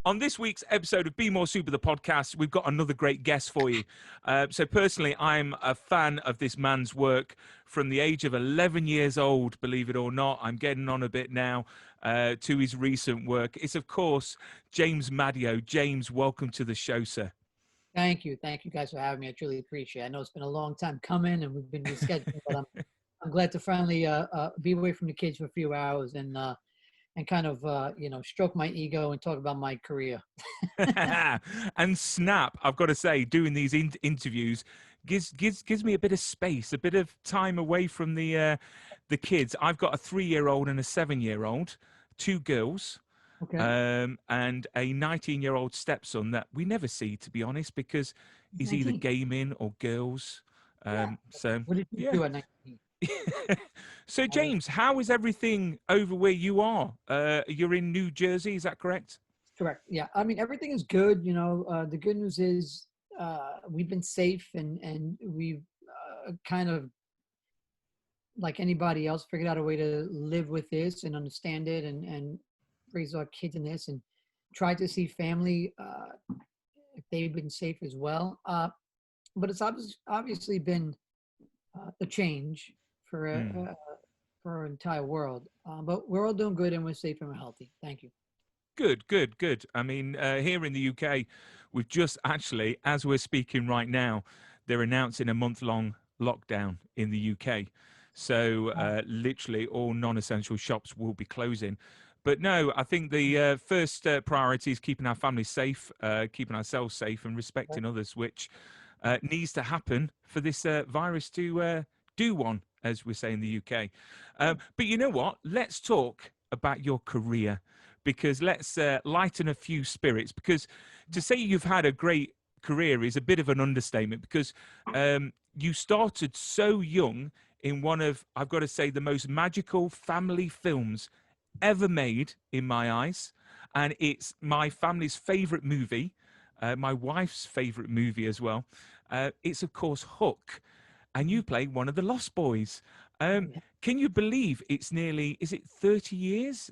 On this week's episode of Be More Super, the podcast, we've got another great guest for you. So personally, I'm a fan of this man's work from the age of 11 years old, believe it or not. I'm getting on a bit now to his recent work. It's, of course, James Madio. James, welcome to the show, sir. Thank you. Thank you guys for having me. I truly appreciate it. I know it's been a long time coming and we've been rescheduling, but I'm glad to finally be away from the kids for a few hours and kind of, stroke my ego and talk about my career. And snap, I've got to say, doing these interviews gives me a bit of space, a bit of time away from the kids. I've got a 3-year-old and a 7-year-old, 2 girls. Okay. And a 19-year-old stepson that we never see, to be honest, because he's 19. either gaming or girls. So what did you do at 19? So James, how is everything over where you are? You're in New Jersey, is that correct? Correct. Yeah. I mean, everything is good. The good news is we've been safe and we've kind of, like anybody else, figured out a way to live with this and understand it and raise our kids in this and try to see family if they've been safe as well. But it's obviously been a change for our entire world. But we're all doing good and we're safe and we're healthy. Thank you. Good. I mean, here in the UK, we've just actually, as we're speaking right now, they're announcing a month-long lockdown in the UK. So literally all non-essential shops will be closing. But no, I think the first priority is keeping our families safe, keeping ourselves safe and respecting others, which needs to happen for this virus to do one, as we say in the UK. But you know what? Let's talk about your career, because let's lighten a few spirits, because to say you've had a great career is a bit of an understatement, because you started so young in one of, I've got to say, the most magical family films ever made in my eyes, and it's my family's favorite movie, my wife's favorite movie as well. It's of course Hook, and you play one of the Lost Boys. Can you believe it's nearly 30 years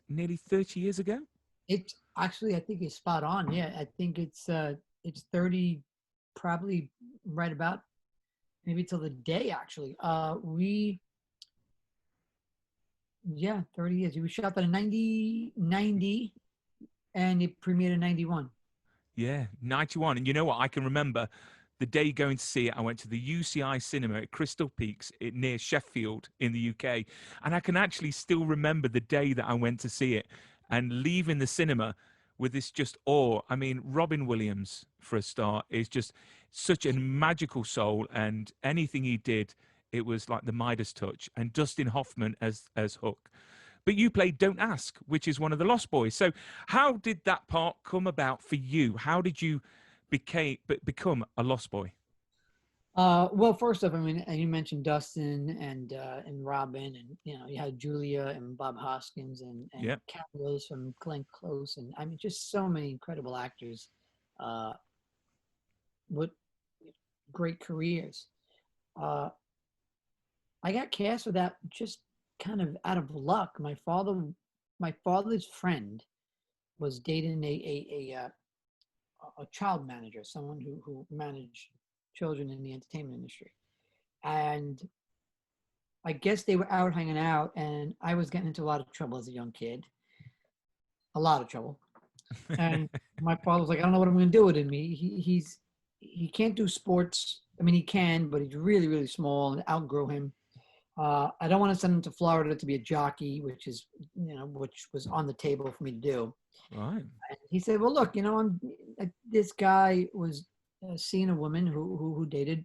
ago? It's actually, I think it's spot on. Yeah, I think it's 30, probably right about maybe till the day actually. 30 years. We shot that in 90 and it premiered in 91. Yeah, 91. And you know what? I can remember the day going to see it. I went to the UCI cinema at Crystal Peaks near Sheffield in the UK. And I can actually still remember the day that I went to see it and leaving the cinema with this just awe. I mean, Robin Williams, for a start, is just such a magical soul. And anything he did, it was like the Midas touch. And Dustin Hoffman as Hook. But you played Don't Ask, which is one of the Lost Boys. So how did that part come about for you? How did you become a Lost Boy? Well, first off, I mean, you mentioned Dustin and Robin, and you had Julia and Bob Hoskins and cameos from Glenn Close, and I mean, just so many incredible actors with great careers. I got cast for that just kind of out of luck. My father's friend was dating a child manager, someone who managed children in the entertainment industry. And I guess they were out hanging out and I was getting into a lot of trouble as a young kid. A lot of trouble. And my father was like, I don't know what I'm going to do with him. He can't do sports. I mean, he can, but he's really, really small and outgrew him. I don't want to send him to Florida to be a jockey, which was on the table for me to do. Right. And he said, well, look, this guy was seeing a woman who dated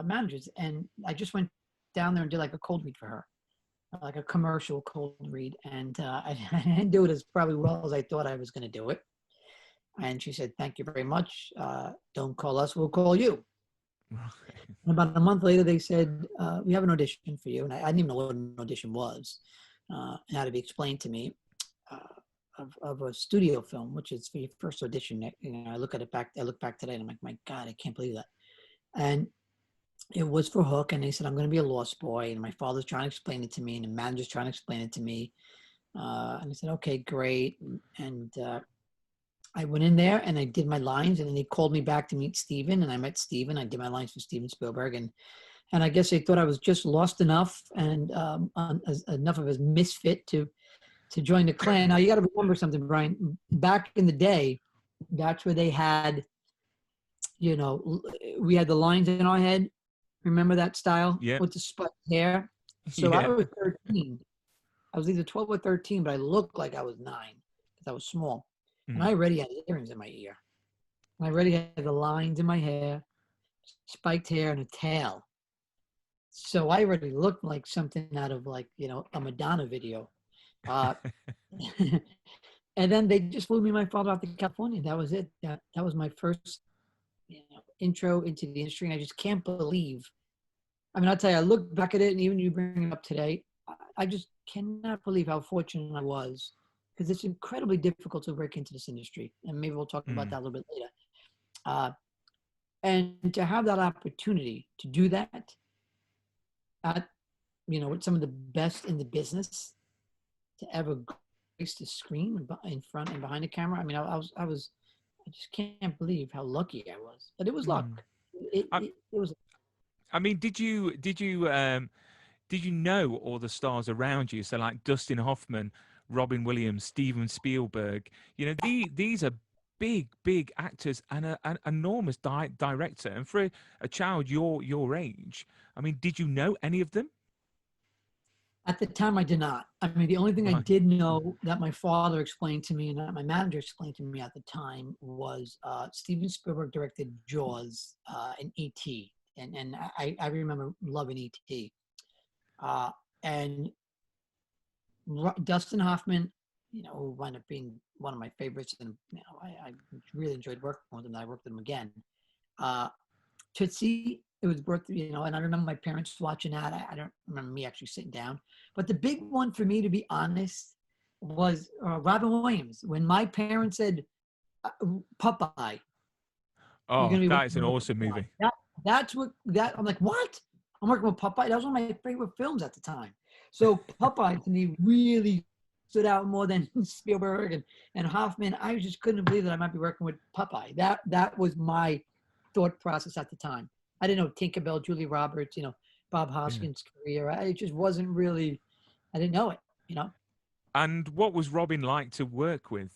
managers. And I just went down there and did like a cold read for her, like a commercial cold read. And I didn't do it as probably well as I thought I was going to do it. And she said, thank you very much. Don't call us, we'll call you. And about a month later, they said, we have an audition for you. And I didn't even know what an audition was. It had to be explained to me of a studio film, which is for your first audition. I look back today and I'm like, my God, I can't believe that. And it was for Hook. And they said, I'm going to be a Lost Boy. And my father's trying to explain it to me. And the manager's trying to explain it to me. And I said, okay, great. And I went in there and I did my lines, and then they called me back to meet Steven, and I met Steven. I did my lines for Steven Spielberg, and I guess they thought I was just lost enough and enough of a misfit to join the clan. Now you got to remember something, Brian. Back in the day, that's where they had, we had the lines in our head. Remember that style Yeah. with the split hair? So I Yeah. was 13. I was either 12 or 13, but I looked like I was 9 because I was small. And I already had earrings in my ear. I already had the lines in my hair, spiked hair, and a tail. So I already looked like something out of like, a Madonna video. Uh, and then they just flew me and my father out to California. That was it. That was my first intro into the industry. And I just can't believe. I mean, I'll tell you, I look back at it, and even you bring it up today, I just cannot believe how fortunate I was, because it's incredibly difficult to break into this industry. And maybe we'll talk about that a little bit later. And to have that opportunity to do that at, with some of the best in the business to ever grace the screen in front and behind the camera. I mean, I just can't believe how lucky I was. But it was luck. It was. I mean, did you know all the stars around you? So like Dustin Hoffman, Robin Williams, Steven Spielberg. These are big actors and an enormous director. And for a child your age, I mean, did you know any of them? At the time, I did not. I mean, the only thing I Right. did know that my father explained to me and that my manager explained to me at the time was Steven Spielberg directed Jaws and E.T. And I remember loving E.T. And Dustin Hoffman, who wound up being one of my favorites, and I really enjoyed working with him. And I worked with him again. Tootsie, it was worth, and I remember my parents watching that. I don't remember me actually sitting down. But the big one for me, to be honest, was Robin Williams. When my parents said, Popeye, you're Oh, going to be that is an working with awesome Popeye. movie. I'm like, what? I'm working with Popeye? That was one of my favorite films at the time. So Popeye to me really stood out more than Spielberg and Hoffman. I just couldn't believe that I might be working with Popeye. That was my thought process at the time. I didn't know Tinkerbell, Julie Roberts, Bob Yeah. Hoskins' career. It just wasn't really, I didn't know it. And what was Robin like to work with?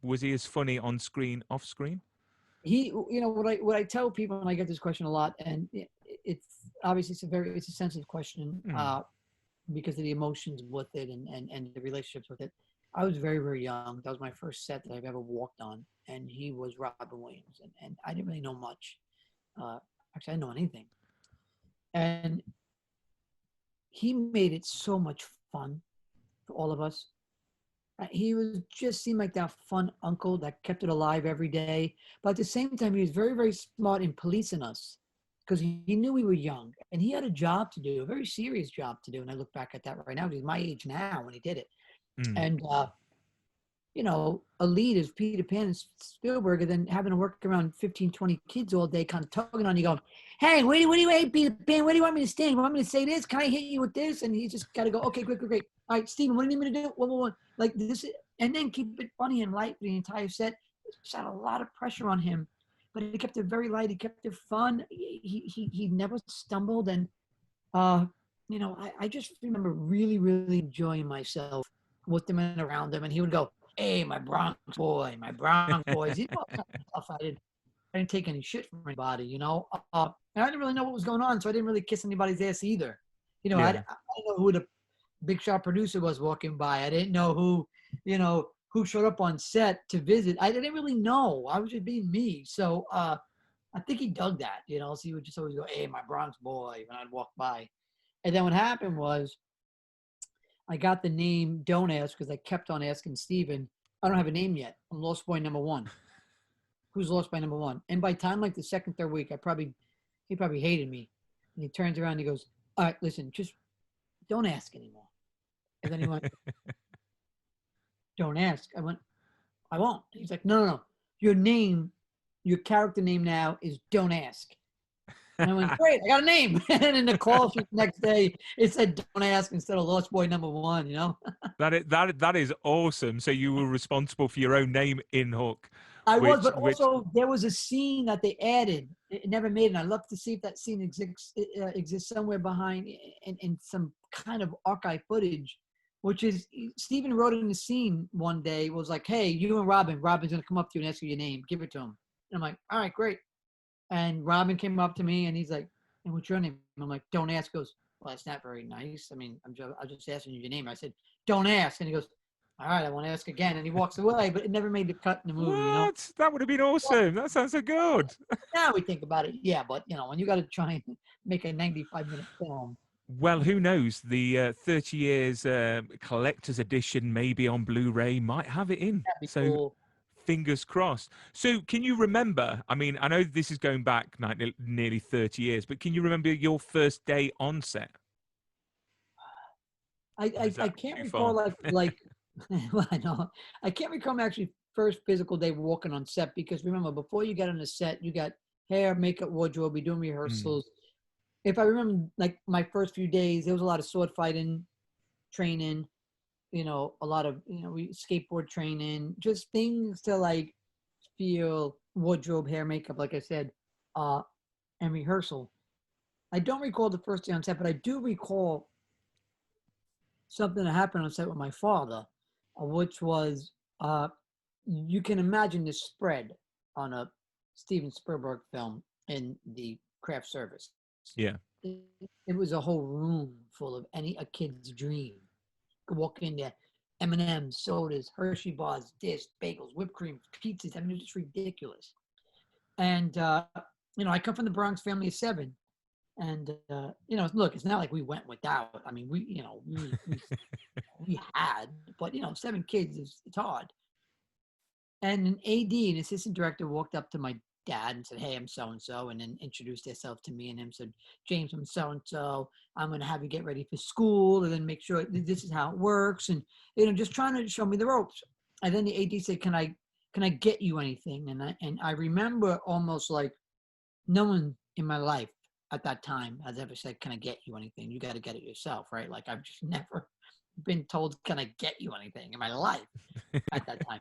Was he as funny on screen, off screen? He, what I tell people, and I get this question a lot, and it's obviously it's a sensitive question because of the emotions with it and the relationships with it. I was very, very young. That was my first set that I've ever walked on, and he was Robin Williams, and I didn't really know much. Actually, I didn't know anything, and he made it so much fun for all of us. He was just seemed like that fun uncle that kept it alive every day. But at the same time, he was very, very smart in policing us because he knew we were young and he had a job to do, a very serious job to do. And I look back at that right now. He's my age now when he did it. Mm. And, a lead is Peter Pan and Spielberg, and then having to work around 15, 20 kids all day, kind of tugging on you, going, hey, what do you, hey, Peter Pan, where do you want me to stand? You want me to say this? Can I hit you with this? And he just got to go, okay, great. All right, Steven, what do you need me to do? One. Like this, and then keep it funny and light for the entire set. It just had a lot of pressure on him, but he kept it very light. He kept it fun. He never stumbled. And, I just remember really, really enjoying myself with him and around him. And he would go, hey, my Bronx boys. I didn't take any shit from anybody, and I didn't really know what was going on, so I didn't really kiss anybody's ass either. I Yeah. didn't know who the big shot producer was walking by. I didn't know who showed up on set to visit. I didn't really know. I was just being me. So I think he dug that, so he would just always go, hey, my Bronx boy, when I'd walk by. And then what happened was I got the name Don't Ask because I kept on asking Steven, I don't have a name yet. I'm Lost Boy number 1. Who's Lost Boy number 1? And by time like the second, third week, he probably hated me. And he turns around and he goes, all right, listen, just don't ask anymore. And then he went, don't ask. I went, I won't. He's like, no. Your character name now is Don't Ask. And I went, great, I got a name. And in the call sheet the next day, it said, don't ask instead of Lost Boy number 1, you know? That is awesome. So you were responsible for your own name in Hook, I was, which but also there was a scene that they added. It never made it. I'd love to see if that scene exists somewhere behind in some kind of archive footage, which is Steven wrote in the scene one day, was like, hey, you and Robin's going to come up to you and ask you your name. Give it to him. And I'm like, all right, great. And Robin came up to me and he's like, and what's your name? And I'm like, don't ask. He goes, well, that's not very nice. I mean, I'm just asking you your name. I said, don't ask. And he goes, all right, I won't ask again. And he walks away, but it never made the cut in the movie, you know? what? That would have been awesome. That sounds so good. Now we think about it, yeah, but you know, when you got to try and make a 95-minute film. Well, who knows? The 30 years collector's edition, maybe on Blu-ray, might have it in. That'd be So cool. fingers crossed. So can you remember? I mean, I know this is going back nearly 30 years, but can you remember your first day on set? I can't recall like well, I know I can't recall my actually first physical day walking on set, because remember, before you get on the set, you got hair, makeup, wardrobe, we doing Mm, rehearsals. If I remember, like my first few days, there was a lot of sword fighting, training, you know, a lot of we skateboard training, just things to like feel, wardrobe, hair, makeup, like I said, uh, and rehearsal. I don't recall the first day on set, but I do recall something that happened on set with my father, which was you can imagine the spread on a Steven Spielberg film in the craft service. yeah. It, it was a whole room full of a kid's dream. You could walk in there, M&M's, sodas, Hershey bars, discs, bagels, whipped cream, pizzas. I mean, it was just ridiculous. And I come from the Bronx family of 7. And look, it's not like we went without. I mean, we had, but 7 kids is it's hard. And an AD, an assistant director, walked up to my dad and said, "Hey, I'm so and so," and then introduced herself to me and him. Said, "James, I'm so and so. I'm going to have you get ready for school, and then make sure this is how it works." And just trying to show me the ropes. And then the AD said, "Can I get you anything?" And I remember almost like no one in my life at that time has ever said, "Can I get you anything?" You got to get it yourself, right? Like I've just never been told, "Can I get you anything?" in my life at that time.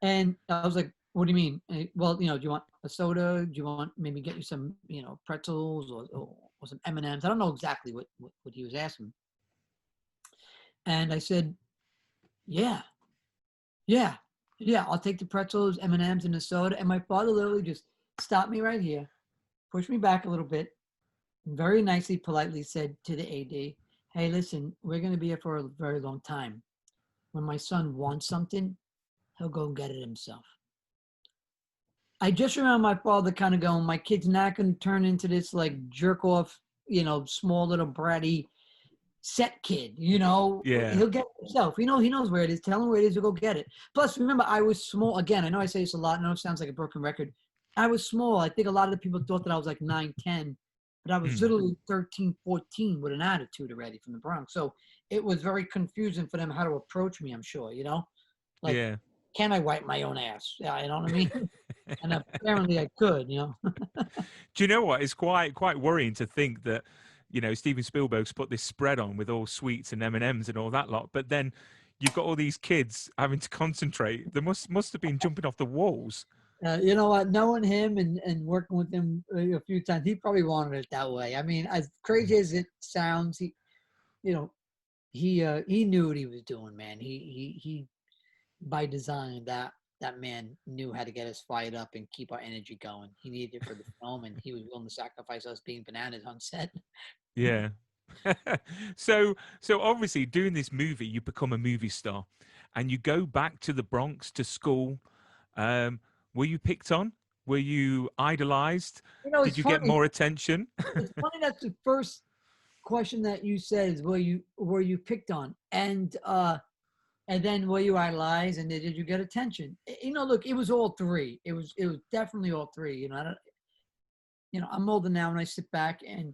And I was like, "What do you mean?" Well, do you want a soda? Do you want maybe get you some, pretzels or some M&Ms? I don't know exactly what he was asking. And I said, "Yeah, yeah, yeah. I'll take the pretzels, M&Ms, and the soda." And my father literally just stopped me right here, pushed me back a little bit, very nicely, politely said to the AD, "Hey, listen, we're going to be here for a very long time. When my son wants something, he'll go and get it himself." I just remember my father kind of going, "My kid's not going to turn into this like jerk off, small little bratty set kid. Yeah. He'll get it himself. He knows where it is. Tell him where it is. He'll go get it." Plus, remember, I was small. Again, I know I say this a lot. I know it sounds like a broken record. I was small. I think a lot of the people thought that I was like 9, 10, but I was Mm, literally 13, 14 with an attitude already from the Bronx. So it was very confusing for them how to approach me, I'm sure, like, yeah. can I wipe my own ass? Yeah, you know what I mean? And apparently I could. Do you know what? It's quite worrying to think that, Steven Spielberg's put this spread on with all sweets and M&Ms and all that lot, but then you've got all these kids having to concentrate. They must have been jumping off the walls. You know what? Knowing him and working with him a few times, he probably wanted it that way. I mean, as crazy as it sounds, you know, he knew what he was doing, man. He by design, that man knew how to get us fired up and keep our energy going. He needed it for the film, and he was willing to sacrifice us being bananas on set. Yeah. So obviously doing this movie, you become a movie star and you go back to the Bronx to school. Um, were you picked on? Were you idolized? Did It's you get funny. more attention? It's funny that's the first question that you said is were you picked on, and then were you idolized, and did you get attention? Look, it was all three. It was definitely all three. I don't, I'm older now, and I sit back and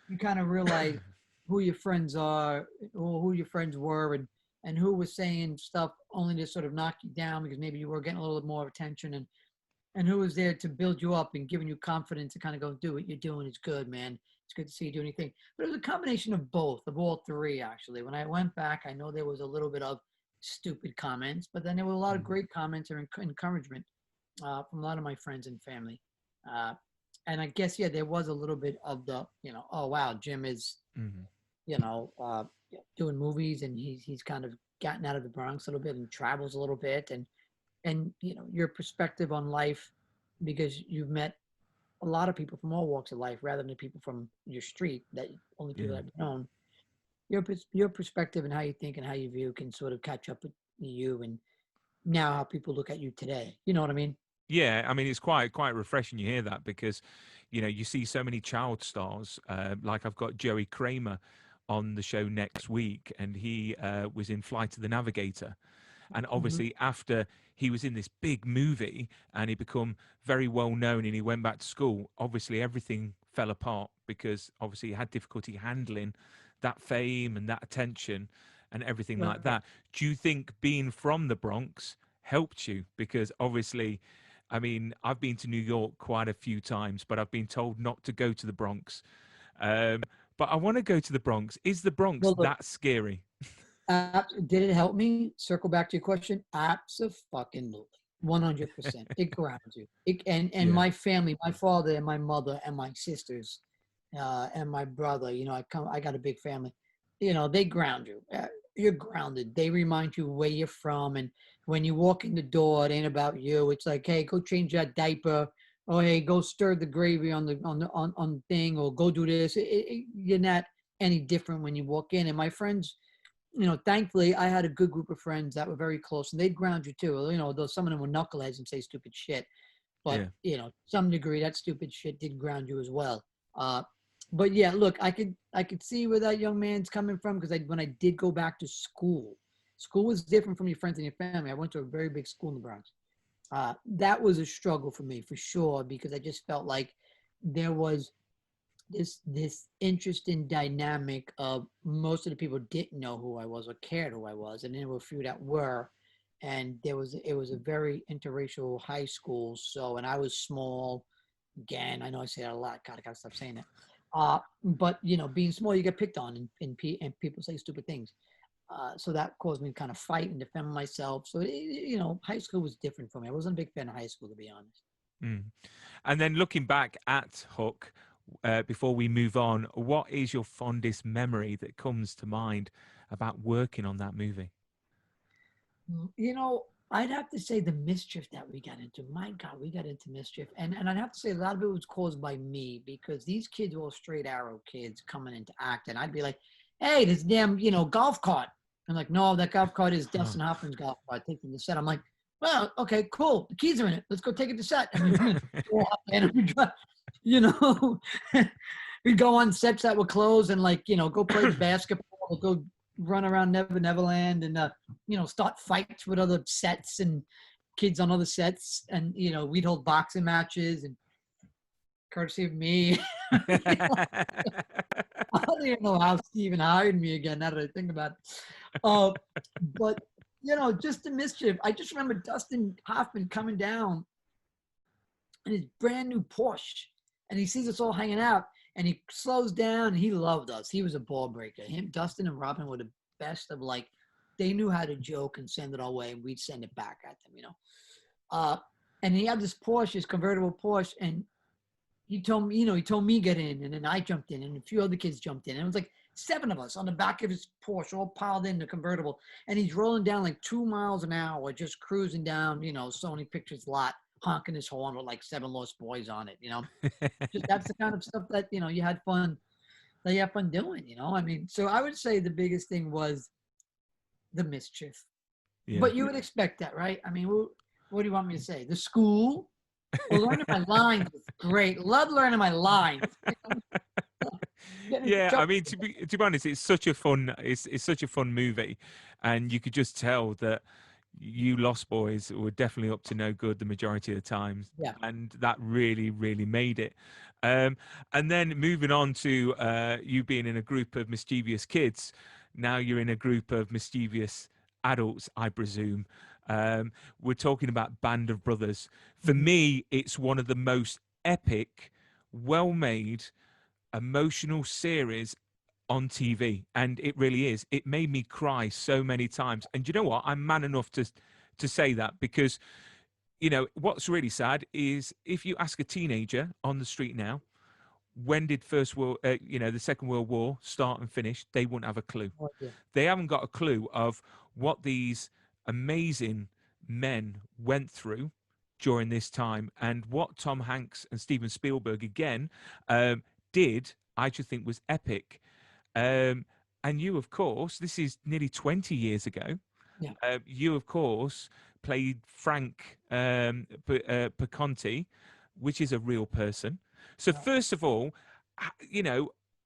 you kind of realize who your friends are, or who your friends were, and who was saying stuff only to sort of knock you down because maybe you were getting a little more attention. And and who was there to build you up and giving you confidence to kind of go do what you're doing is good, man. It's good to see you do anything. But it was a combination of both, of all three, actually. When I went back, I know there was a little bit of stupid comments, but then there were a lot of great comments and encouragement from a lot of my friends and family. And I guess, yeah, there was a little bit of the, oh, wow, Jim is, you know, doing movies, and he's kind of gotten out of the Bronx a little bit and travels a little bit. And your perspective on life, because you've met a lot of people from all walks of life rather than people from your street that only people that have known. Your perspective and how you think and how you view can sort of catch up with you and now how people look at you today. You know what I mean? Yeah, I mean it's quite refreshing you hear that, because you see so many child stars. Like I've got Joey Kramer on the show next week, and he was in Flight of the Navigator. And obviously after he was in this big movie and he become very well known and he went back to school, obviously everything fell apart because obviously he had difficulty handling that fame and that attention and everything like that. Do you think being from the Bronx helped you? Because obviously, I mean, I've been to New York quite a few times, but I've been told not to go to the Bronx. But I want to go to the Bronx. Is the Bronx that scary? Did it help me? Circle back to your question. Absolutely, 100%. It grounds you. And my family, my father and my mother and my sisters, and my brother. I got a big family. They ground you. You're grounded. They remind you where you're from, and when you walk in the door, it ain't about you. It's like, hey, go change that diaper. Oh, hey, go stir the gravy on the thing, or go do this. You're not any different when you walk in. And my friends, thankfully, I had a good group of friends that were very close, and they'd ground you too. Though some of them were knuckleheads and say stupid shit, but some degree that stupid shit did ground you as well. But yeah, look, I could see where that young man's coming from, because when I did go back to school was different from your friends and your family. I went to a very big school in the Bronx. That was a struggle for me for sure, because I just felt like there was this interesting dynamic of most of the people didn't know who I was or cared who I was, and there were a few that were, and it was a very interracial high school. So, and I was small. Again, I know I say that a lot. God, I gotta stop saying that. But being small, you get picked on, and people say stupid things. So that caused me to kind of fight and defend myself. So high school was different for me. I wasn't a big fan of high school, to be honest. And then looking back at Hook, before we move on, what is your fondest memory that comes to mind about working on that movie? I'd have to say the mischief that we got into. My God, we got into mischief. And I'd have to say a lot of it was caused by me, because these kids were all straight arrow kids coming into acting. I'd be like, hey, this damn, golf cart. I'm like, no, that golf cart is Dustin Hoffman's golf cart. Take them to set. I'm like, well, okay, cool. The keys are in it. Let's go take it to set. We'd go on sets that were closed and go play the basketball, or go run around Neverland, and start fights with other sets and kids on other sets, and we'd hold boxing matches, and courtesy of me. I don't even know how Steven hired me again, now that I think about it. But just the mischief. I just remember Dustin Hoffman coming down in his brand new Porsche, and he sees us all hanging out, and he slows down, and he loved us. He was a ball breaker. Him, Dustin, and Robin were the best of, they knew how to joke and send it our way, and we'd send it back at them, And he had this Porsche, his convertible Porsche, and he told me get in, and then I jumped in, and a few other kids jumped in. And it was like 7 of us on the back of his Porsche, all piled in the convertible, and he's rolling down 2 miles an hour, just cruising down, Sony Pictures lot, honking his horn with 7 lost boys on it. Just that's the kind of stuff that you had fun doing. I mean, so I would say the biggest thing was the mischief. But you would expect that, right? I mean, what do you want me to say? The school. Well, learning my lines was great. Love learning my lines. Yeah, I mean, to be honest, it's such a fun movie, and you could just tell that you Lost Boys were definitely up to no good the majority of the times. Yeah. And that really, really made it. And then moving on to you being in a group of mischievous kids, now you're in a group of mischievous adults, I presume. We're talking about Band of Brothers. For me, it's one of the most epic, well-made, emotional series on TV, and it really is. It made me cry so many times. And you know what? I'm man enough to say that, because what's really sad is if you ask a teenager on the street now, when did the Second World War start and finish, they wouldn't have a clue. Oh, yeah. They haven't got a clue of what these amazing men went through during this time, and what Tom Hanks and Steven Spielberg again did. I just think was epic. And you, of course, this is nearly 20 years ago. Yeah. You, of course, played Frank Perconte, which is a real person. So first of all,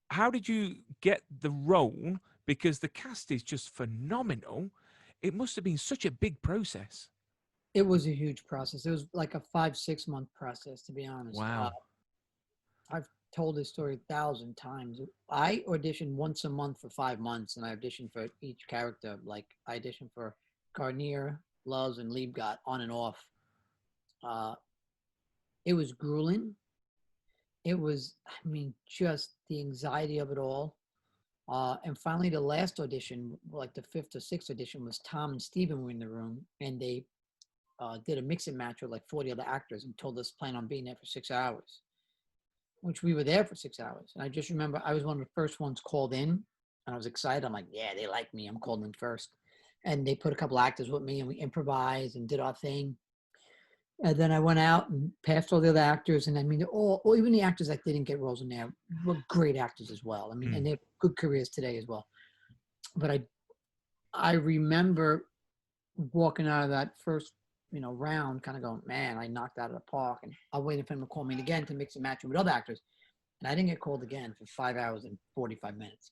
how did you get the role? Because the cast is just phenomenal. It must have been such a big process. It was a huge process. It was like a 5-6 month process, to be honest. Wow. I've told this story 1,000 times. I auditioned once a month for 5 months, and I auditioned for each character. Like I auditioned for Garnier, Loves, and Liebgott on and off. It was grueling. It was, just the anxiety of it all. And finally, the last audition, like the 5th or 6th audition, was Tom and Steven were in the room, and they did a mix and match with like 40 other actors and told us plan on being there for 6 hours, which we were there for 6 hours. And I just remember I was one of the first ones called in, and I was excited. I'm like, yeah, they like me. I'm called in first. And they put a couple actors with me, and we improvised and did our thing. And then I went out and passed all the other actors. And even the actors that didn't get roles in there were great actors as well. And they have good careers today as well. But I remember walking out of that first, round, kind of going, man, I knocked out of the park. And I waited for him to call me again to mix and match with other actors. And I didn't get called again for 5 hours and 45 minutes.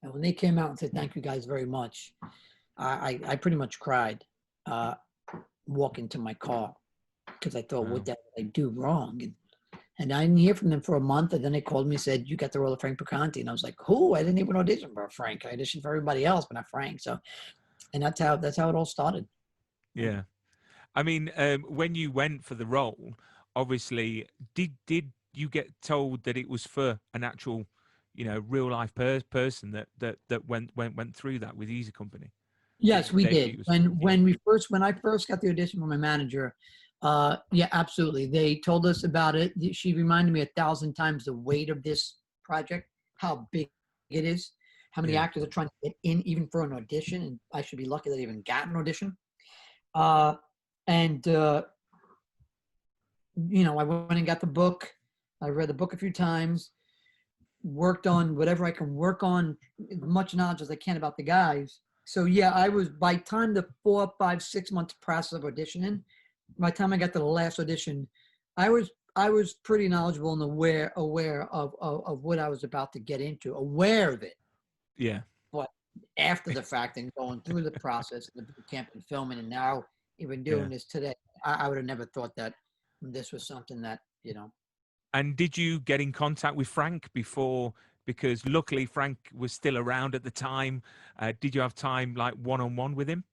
And when they came out and said, thank you guys very much, I pretty much cried walking to my car, because I thought, what did I do wrong? And I didn't hear from them for a month. And then they called me and said, you got the role of Frank Perconte. And I was like, who? I didn't even audition for Frank. I auditioned for everybody else, but not Frank. So, and that's how it all started. Yeah. When you went for the role, obviously, did you get told that it was for an actual, real life person that went through that with Easy Company? Yes, we did. When I first got the audition from my manager, yeah, absolutely. They told us about it. She reminded me 1,000 times the weight of this project, how big it is, how many actors are trying to get in even for an audition, and I should be lucky that I even got an audition. I went and got the book. I read the book a few times, worked on whatever I can work on, as much knowledge as I can about the guys. So yeah, I was, by time the 4, 5, 6 months process of auditioning, by the time I got to the last audition, I was pretty knowledgeable and aware of what I was about to get into, aware of it. Yeah. But after the fact and going through the process, the boot camp and filming, and now even doing this today, I would have never thought that this was something that, And did you get in contact with Frank before? Because luckily Frank was still around at the time. Did you have time, like, one-on-one with him?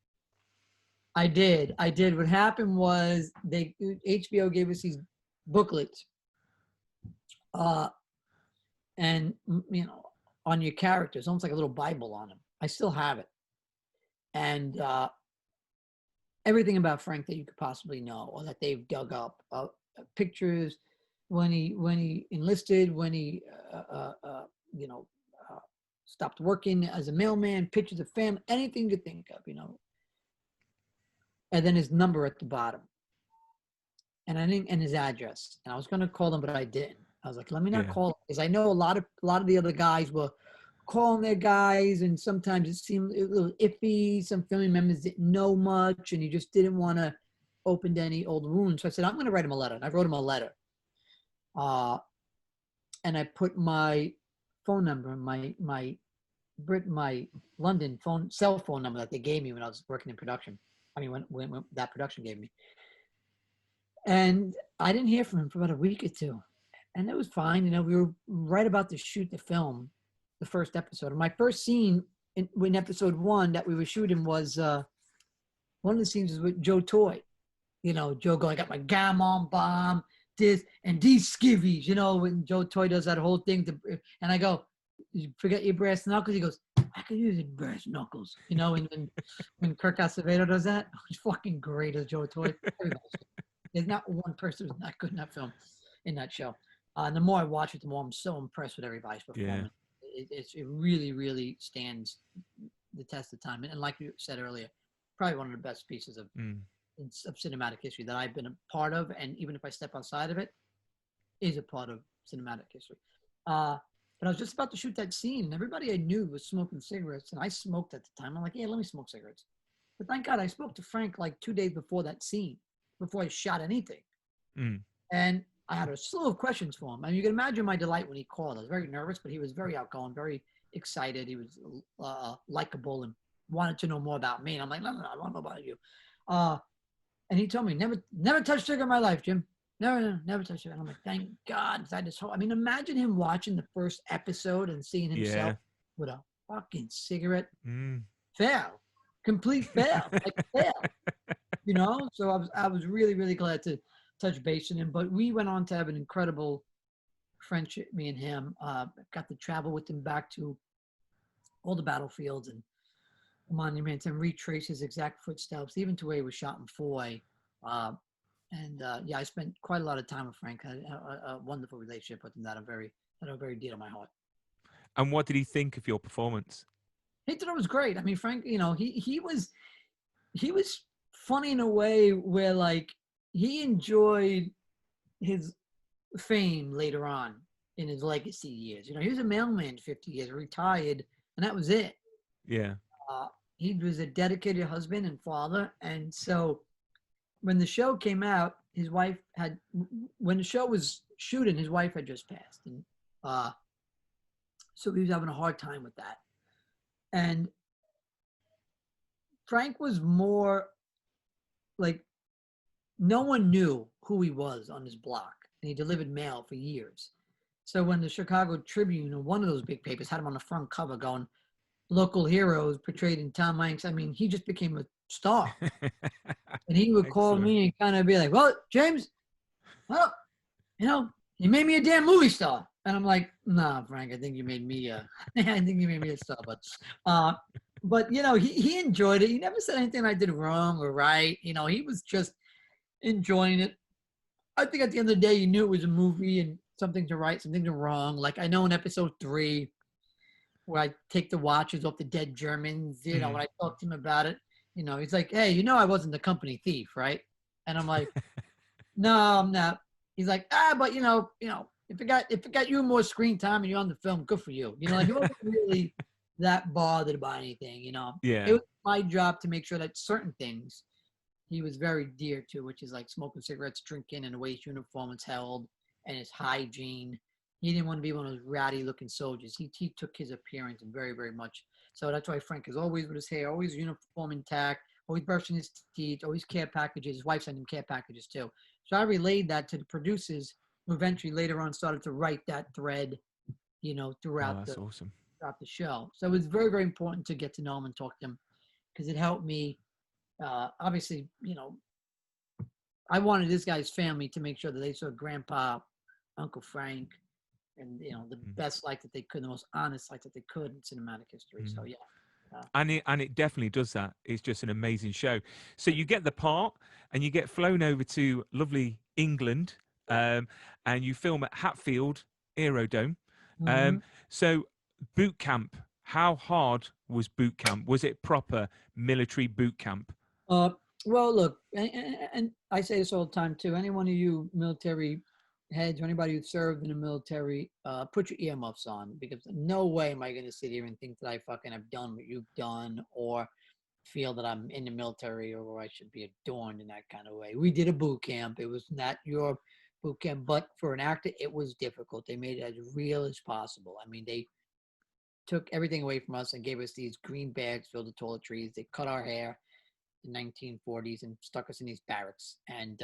I did. What happened was HBO gave us these booklets, and on your characters, almost like a little Bible on them. I still have it, and everything about Frank that you could possibly know, or that they've dug up, pictures when he enlisted, when he stopped working as a mailman, pictures of family, anything you think of, and then his number at the bottom, and his address. And I was going to call him, but I didn't. I was like, let me not call him, because I know a lot of the other guys were calling their guys, and sometimes it seemed a little iffy. Some family members didn't know much, and he just didn't want to open any old wounds. So I said, I'm going to write him a letter. And I wrote him a letter. And I put my phone number, my London cell phone number that they gave me when I was working in production. When that production gave me. And I didn't hear from him for about a week or two. And it was fine. We were right about to shoot the film, the first episode. And my first scene in episode 1 that we were shooting was one of the scenes is with Joe Toy. You know, Joe going, I got my gammon bomb, this, and these skivvies, you know, when Joe Toy does that whole thing. And I go, you forget your brass knuckles? He goes, I could use it brass knuckles. You know, and when Kirk Acevedo does that, it's fucking great as Joe Toy. There's not one person who's not good in that film, in that show. And the more I watch it, the more I'm so impressed with everybody's performance. It really, really stands the test of time. And like you said earlier, probably one of the best pieces of cinematic history that I've been a part of, and even if I step outside of it, is a part of cinematic history. But I was just about to shoot that scene, and everybody I knew was smoking cigarettes, and I smoked at the time. I'm like, yeah, let me smoke cigarettes. But thank God I spoke to Frank like 2 days before that scene, before I shot anything. And I had a slew of questions for him. And you can imagine my delight when he called. I was very nervous, but he was very outgoing, very excited. He was likable and wanted to know more about me. And I'm like, no, I want to know about you. And he told me, never touched sugar in my life, Jim. Never touched sugar. And I'm like, thank God. I mean, imagine him watching the first episode and seeing himself with a fucking cigarette. Fail. Complete fail. Like fail. You know? So I was really, really glad to touch base with him. But we went on to have an incredible friendship, me and him. Got to travel with him back to all the battlefields and monuments and retrace his exact footsteps, even to where he was shot in Foy. I spent quite a lot of time with Frank. I had a wonderful relationship with him that are very dear to my heart. And what did he think of your performance? He thought it was great. I mean, Frank, you know, he was funny in a way where like he enjoyed his fame later on in his legacy years. You know, he was a mailman 50 years, retired, and that was it. Yeah. He was a dedicated husband and father. And so when the show came out, when the show was shooting, his wife had just passed. And so he was having a hard time with that. And Frank was more like, no one knew who he was on his block. And he delivered mail for years. So when the Chicago Tribune, or one of those big papers, had him on the front cover going, local heroes portrayed in Tom Hanks, I mean, he just became a star. And he would call me and kind of be like, well, James, well, you know, you made me a damn movie star. And I'm like, nah, Frank, I think you made me a star. But you know, he enjoyed it. He never said anything I did wrong or right. You know, he was just enjoying it. I think at the end of the day, he knew it was a movie and something to right, something to wrong. Like I know in episode 3, where I take the watches off the dead Germans, you know, when I talk to him about it, you know, he's like, hey, you know, I wasn't the company thief, right? And I'm like, no, I'm not. He's like, but you know, if it got you more screen time and you're on the film, good for you. You know, like he wasn't really that bothered by anything, you know. Yeah. It was my job to make sure that certain things he was very dear to, which is like smoking cigarettes, drinking, and the way his uniform was held and his hygiene. He didn't want to be one of those ratty looking soldiers. He took his appearance very, very much. So that's why Frank is always with his hair, always uniform intact, always brushing his teeth, always care packages. His wife sent him care packages too. So I relayed that to the producers, who eventually later on started to write that thread, you know, throughout the show. So it was very, very important to get to know him and talk to him, because it helped me. Obviously, you know, I wanted this guy's family to make sure that they saw Grandpa, Uncle Frank, and you know, the best life that they could, the most honest life that they could in cinematic history. So yeah. And it definitely does that. It's just an amazing show. So you get the part and you get flown over to lovely England, and you film at Hatfield Aerodrome. So boot camp, how hard was boot camp? Was it proper military boot camp? Well, look, and I say this all the time too. Any one of you military heads or anybody who served in the military, put your earmuffs on, because no way am I going to sit here and think that I fucking have done what you've done, or feel that I'm in the military or I should be adorned in that kind of way. We did a boot camp. It was not your boot camp, but for an actor, it was difficult. They made it as real as possible. I mean, they took everything away from us and gave us these green bags filled with toiletries. They cut our hair in the 1940s and stuck us in these barracks, and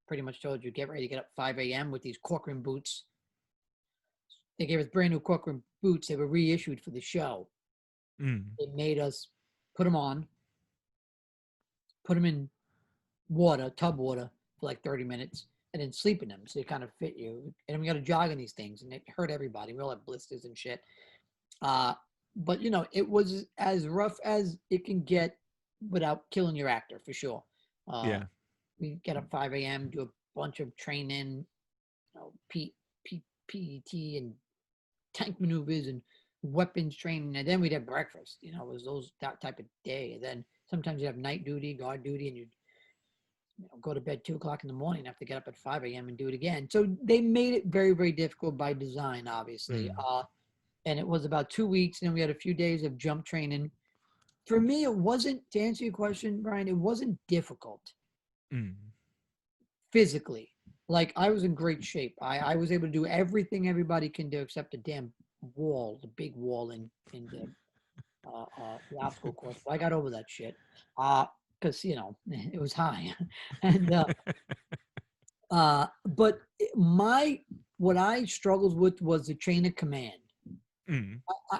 pretty much told you, get ready to get up 5 a.m. with these cork-rim boots. They gave us brand new cork-rim boots. They were reissued for the show. They made us put them on, put them in water, tub water, for like 30 minutes, and then sleep in them so they kind of fit you. And we got to jog on these things, and it hurt everybody. We all have blisters and shit. But it was as rough as it can get without killing your actor, for sure. Yeah. We get up 5 a.m., do a bunch of training, PET and tank maneuvers and weapons training, and then we'd have breakfast. It was that type of day. And then sometimes you have night duty, guard duty, and you'd go to bed 2 o'clock in the morning and have to get up at 5 a.m. and do it again. So they made it very, very difficult by design, obviously. And it was about 2 weeks, and then we had a few days of jump training. For me, it wasn't, to answer your question, Brian, it wasn't difficult physically. Like, I was in great shape. I was able to do everything everybody can do except the damn wall, the big wall in the obstacle course. I got over that shit because, it was high. And but what I struggled with was the chain of command.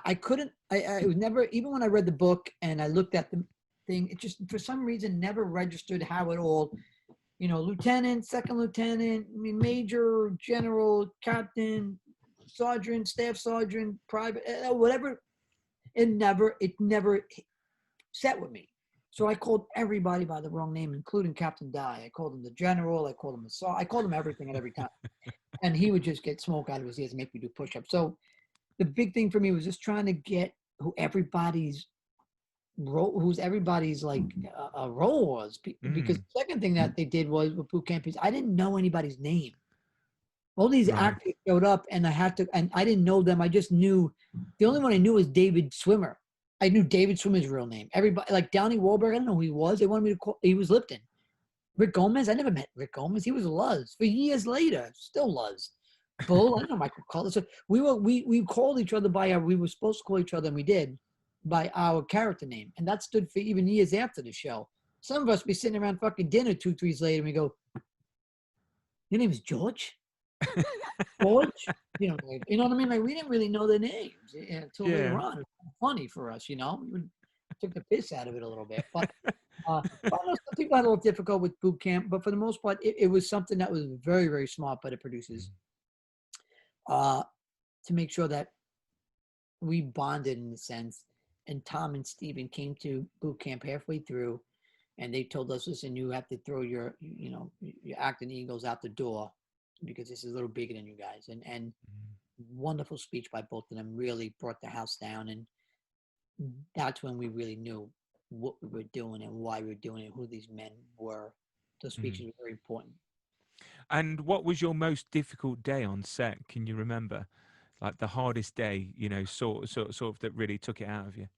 I couldn't, I was never, even when I read the book and I looked at the thing, it just, for some reason, never registered how it all, lieutenant, second lieutenant, major, general, captain, sergeant, staff sergeant, private, whatever. It never set with me. So I called everybody by the wrong name, including Captain Dye. I called him the general. I called him the sergeant. I called him everything at every time. And he would just get smoke out of his ears and make me do push-ups. So the big thing for me was just trying to get who's everybody's role was. Because the second thing that they did was with boot camp is I didn't know anybody's name. All these actors showed up, and I didn't know them. I just knew, the only one I knew was David Swimmer. I knew David Swimmer's real name. Everybody, like Downey Wahlberg, I don't know who he was. They wanted me to call, he was Lipton. Rick Gomez, I never met Rick Gomez. He was Luz for years later, still Luz. Bull, I don't know Michael Collins. So we called each other we were supposed to call each other, and we did, by our character name. And that stood for even years after the show. Some of us be sitting around fucking dinner 2 3 later, and we go, your name is George? George? You know what I mean? Like, we didn't really know their names until later on. It was funny for us, We took the piss out of it a little bit. But I know some people had a little difficult with boot camp, but for the most part, it was something that was very, very smart by the producers to make sure that we bonded in a sense. And Tom and Steven came to boot camp halfway through, and they told us, listen, you have to throw your acting egos out the door because this is a little bigger than you guys. And wonderful speech by both of them, really brought the house down. And that's when we really knew what we were doing and why we were doing it, who these men were. Those speeches were very important. And what was your most difficult day on set? Can you remember? Like the hardest day, sort of that really took it out of you?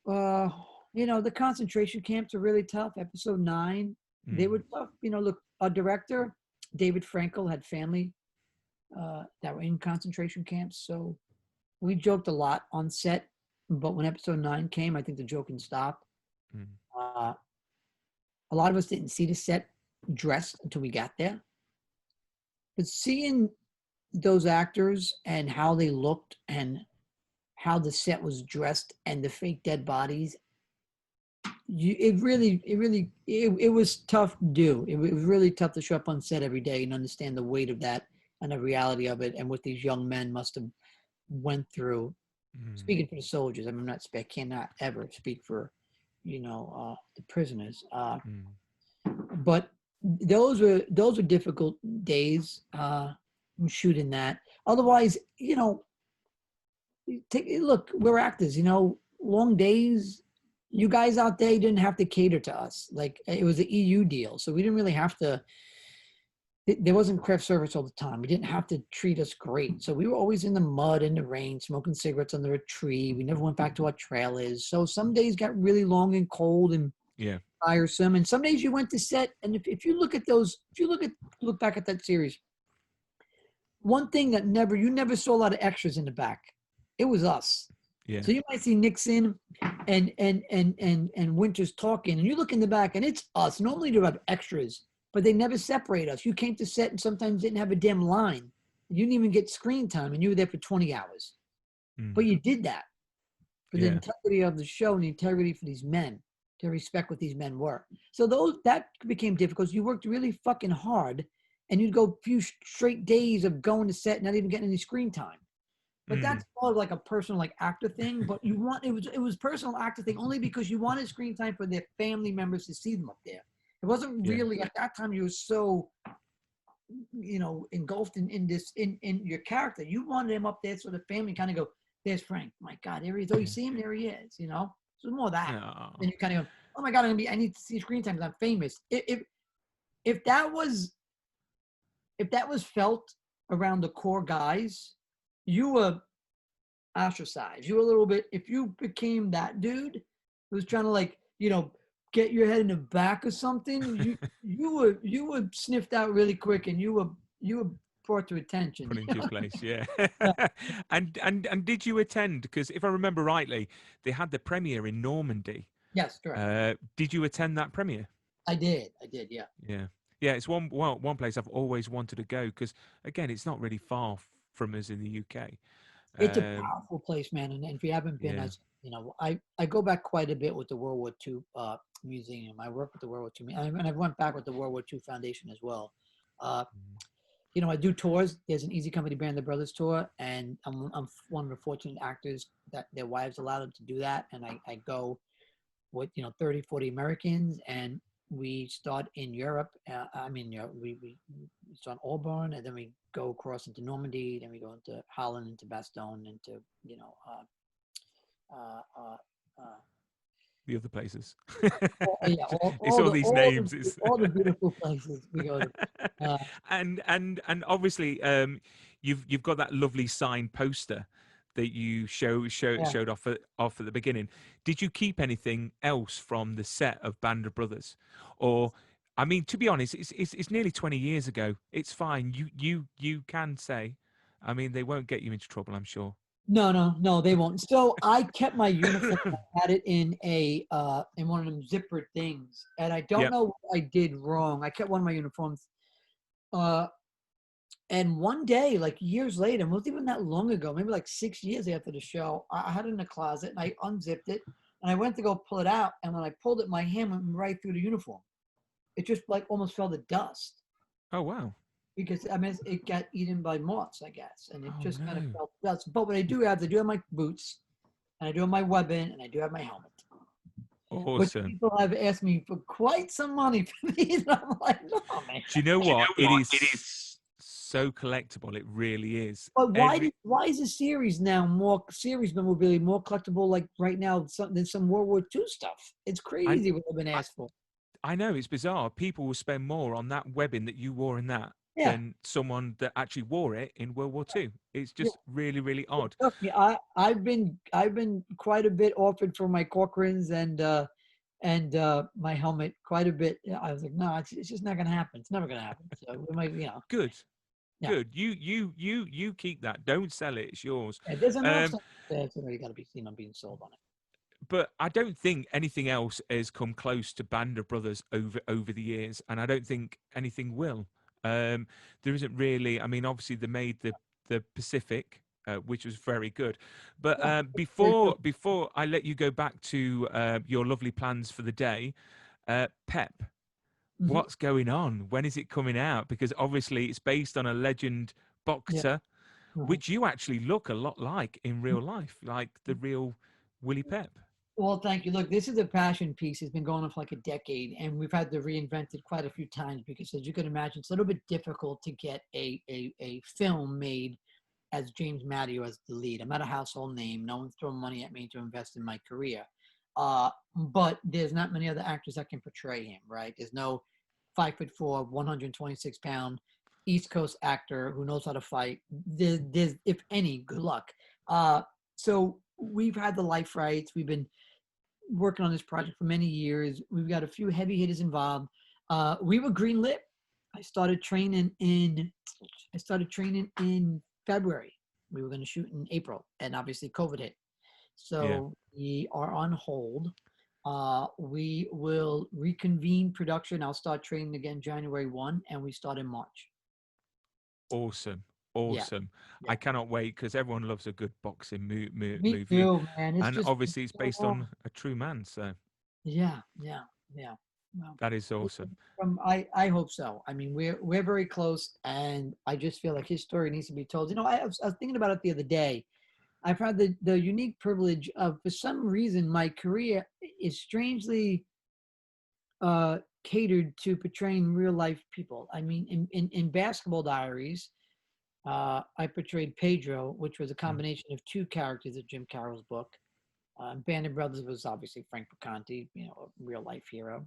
The concentration camps are really tough. Episode 9, they were tough. Look, our director, David Frankel, had family that were in concentration camps. So we joked a lot on set. But when episode 9 came, I think the joking stopped. A lot of us didn't see the set dressed until we got there. But seeing those actors and how they looked and how the set was dressed and the fake dead bodies, it was tough to do. It was really tough to show up on set every day and understand the weight of that and the reality of it and what these young men must have went through. Speaking for the soldiers, I cannot ever speak for, the prisoners. But those were difficult days shooting that. Otherwise, look, we're actors. Long days. You guys out there didn't have to cater to us. Like, it was an EU deal, so we didn't really have to. There wasn't craft service all the time. We didn't have to treat us great. So we were always in the mud, in the rain, smoking cigarettes under a tree. We never went back to our trailers. So some days got really long and cold and tiresome. And some days you went to set. And if you look back at that series, one thing that you never saw a lot of extras in the back. It was us. Yeah. So you might see Nixon and Winters talking, and you look in the back, and it's us. Normally you have extras, but they never separate us. You came to set and sometimes didn't have a damn line. You didn't even get screen time, and you were there for 20 hours. But you did that for the integrity of the show and the integrity for these men. to respect what these men were. So that became difficult. You worked really fucking hard, and you'd go a few straight days of going to set, not even getting any screen time. But that's more like a personal like actor thing. But it was personal actor thing only because you wanted screen time for their family members to see them up there. It wasn't really at that time you were so engulfed in your character. You wanted him up there so the family kind of go, there's Frank. My God, there he is. Oh, you see him? There he is. So it's more that. Oh. Then you kind of go, oh my God, I need to see screen time because I'm famous. If that was felt around the core guys, you were ostracized. You were a little bit. If you became that dude who was trying to get your head in the back or something, you were sniffed out really quick, and you were brought to attention. Put into place, yeah. Yeah. And did you attend? Because if I remember rightly, they had the premiere in Normandy. Yes, correct. Did you attend that premiere? I did, yeah. Yeah. It's one place I've always wanted to go because again, it's not really far from us in the UK. It's a powerful place, man. And if you haven't been, I go back quite a bit with the World War II Museum. I work with the World War II, and I went back with the World War II Foundation as well. I do tours. There's an Easy Company Band, the Brothers Tour, and I'm one of the fortunate actors that their wives allowed them to do that. And I go with 30, 40 Americans, and we start in Europe. We start in Auburn, and then we go across into Normandy, then we go into Holland, into Bastogne, into the other places. all these names. All the beautiful places we go to. And obviously, you've got that lovely signed poster that you showed off at the beginning. Did you keep anything else from the set of Band of Brothers, or? I mean, to be honest, it's nearly 20 years ago. It's fine. You can say. I mean, they won't get you into trouble, I'm sure. No, they won't. So I kept my uniform. I had it in one of them zippered things, and I don't know what I did wrong. I kept one of my uniforms. And one day, like years later, it wasn't even that long ago, maybe like 6 years after the show, I had it in the closet, and I unzipped it, and I went to go pull it out, and when I pulled it, my hand went right through the uniform. It just like almost fell to dust. Oh, wow. Because it got eaten by moths, I guess, and it kind of fell to dust. But what I do have my boots, and I do have my weapon, and I do have my helmet. Awesome. Which people have asked me for quite some money for these, and I'm like, no, man. Do you know what? It is so collectible. It really is. But why is the series now series memorabilia more collectible like right now than some World War II stuff? It's crazy what they've been asked for. I know, it's bizarre. People will spend more on that webbing that you wore in that than someone that actually wore it in World War II. It's just really, really odd. I've been quite a bit offered for my Corcorans and my helmet quite a bit. I was like, no, it's just not going to happen. It's never going to happen. So we might, Good. Yeah. Good. You keep that. Don't sell it. It's yours. Yeah, there's enough stuff that's already got to be seen on being sold on it. But I don't think anything else has come close to Band of Brothers over the years, and I don't think anything will. There isn't really. I mean, obviously they made the Pacific, which was very good. But before I let you go back to your lovely plans for the day, Pep, what's going on? When is it coming out? Because obviously it's based on a legend boxer, which you actually look a lot like in real life, like the real Willie Pep. Well, thank you. Look, this is a passion piece. It's been going on for like a decade, and we've had to reinvent it quite a few times because, as you can imagine, it's a little bit difficult to get a film made as James Madio as the lead. I'm not a household name. No one's throwing money at me to invest in my career. But there's not many other actors that can portray him, right? There's no 5'4", 126-pound East Coast actor who knows how to fight. There's if any, good luck. So we've had the life rights. We've been working on this project for many years. We've got a few heavy hitters involved. We were greenlit. I started training in February. We were going to shoot in April, and obviously COVID hit. So we are on hold. We will reconvene production. I'll start training again January 1, and we start in March. Awesome. Yeah. I cannot wait because everyone loves a good boxing movie. Me too, man. And obviously it's based on a true man. So Yeah, yeah, yeah. Well, That is awesome. I hope so. I mean, we're very close, and I just feel like his story needs to be told. You know, I was thinking about it the other day. I've had the unique privilege of, for some reason, my career is strangely catered to portraying real life people. I mean, in Basketball Diaries, I portrayed Pedro, which was a Mm. combination of two characters of Jim Carroll's book. Band of Brothers was obviously Frank Perconte, you know, a real life hero.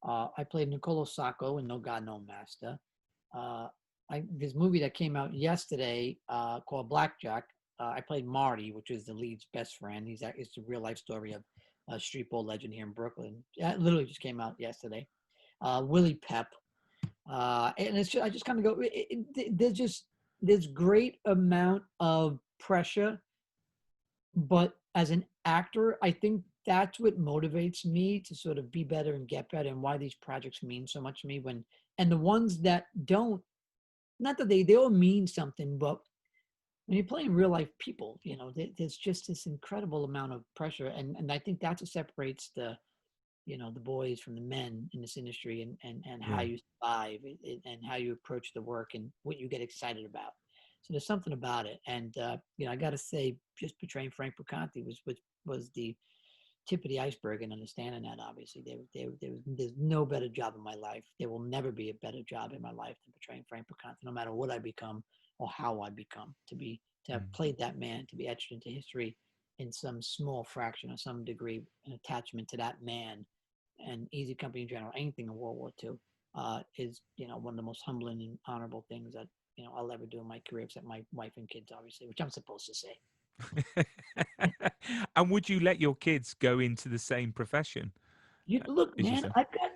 I played Nicolo Sacco in No God, No Master. Uh, this movie that came out yesterday called Blackjack. I played Marty, which is the lead's best friend. It's the real life story of a street ball legend here in Brooklyn. It literally just came out yesterday. Willie Pep, and it's just, I just kind of go. There's great amount of pressure, but as an actor, I think that's what motivates me to sort of be better and get better, and why these projects mean so much to me. And the ones that don't, not that they all mean something, but when you're playing real life people, you know, there's just this incredible amount of pressure, and I think that's what separates the boys from the men in this industry, and how Yeah. you survive, and how you approach the work and what you get excited about. So there's something about it. And I got to say, just portraying Frank Perconte was the tip of the iceberg in understanding that. Obviously, there's no better job in my life. There will never be a better job in my life than portraying Frank Perconte, no matter what I become or how I become. To have Mm. played that man, to be etched into history in some small fraction or some degree, an attachment to that man, and Easy Company in general, anything in World War II, is one of the most humbling and honorable things that I'll ever do in my career, except my wife and kids, obviously, which I'm supposed to say. And would you let your kids go into the same profession You look, as man, yourself? I've got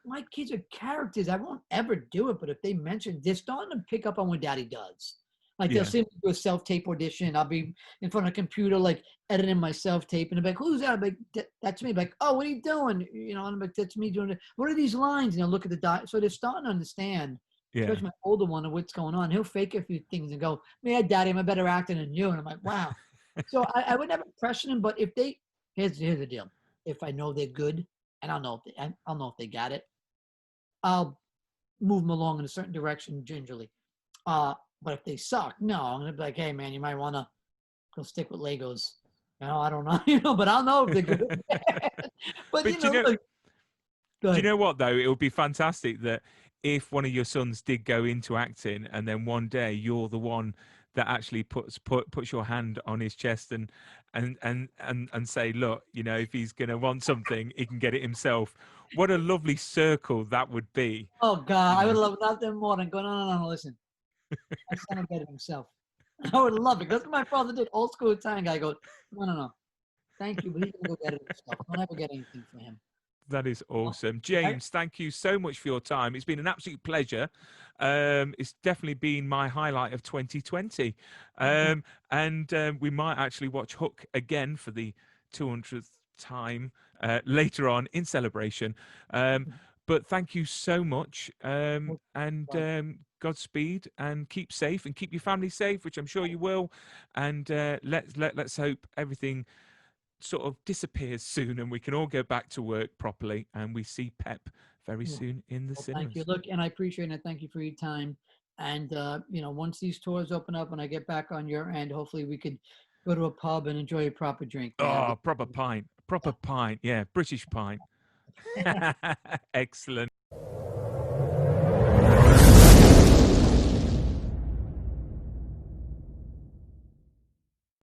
my kids are characters. I won't ever do it, but if they mention, they're starting to pick up on what Daddy does. Like they'll Yeah. see me do a self-tape audition. I'll be in front of a computer, like editing my self-tape, and they're like, "Who's that?" I'm like, "That's me." I'm like, "Oh, what are you doing?" And I'm like, "That's me doing it." What are these lines? And they'll look at the dot. So they're starting to understand, Yeah. especially my older one, of what's going on. He'll fake a few things and go, "Man, Daddy, I'm a better actor than you." And I'm like, "Wow." So I would never pressure them, but if they, here's the deal: if I know they're good, and I'll know if they got it, I'll move them along in a certain direction gingerly. But if they suck, no, I'm gonna be like, hey man, you might want to go stick with Legos. I don't know, but I'll know if they're good. But But look, do you good. know what though? It would be fantastic that if one of your sons did go into acting, and then one day you're the one that actually puts your hand on his chest and say, look, if he's gonna want something, he can get it himself. What a lovely circle that would be. Oh God, You I would know. love nothing more than go, no, listen. My son will get it himself. I would love it. That's what my father did. Old school Italian guy goes, no. Thank you, but he's gonna go get it himself. Don't ever get anything for him. That is Well, awesome. I, James, thank you so much for your time. It's been an absolute pleasure. It's definitely been my highlight of 2020. And we might actually watch Hook again for the 200th time later on in celebration. But thank you so much. And Godspeed, and keep safe and keep your family safe, which I'm sure you will. And let's hope everything sort of disappears soon and we can all go back to work properly, and we see Pep very soon in the Well, thank you. cinemas. Look, and I appreciate it. Thank you for your time. And once these tours open up and I get back on your end, hopefully we could go to a pub and enjoy a proper drink, man. Oh, proper pint. Yeah, British pint. Excellent.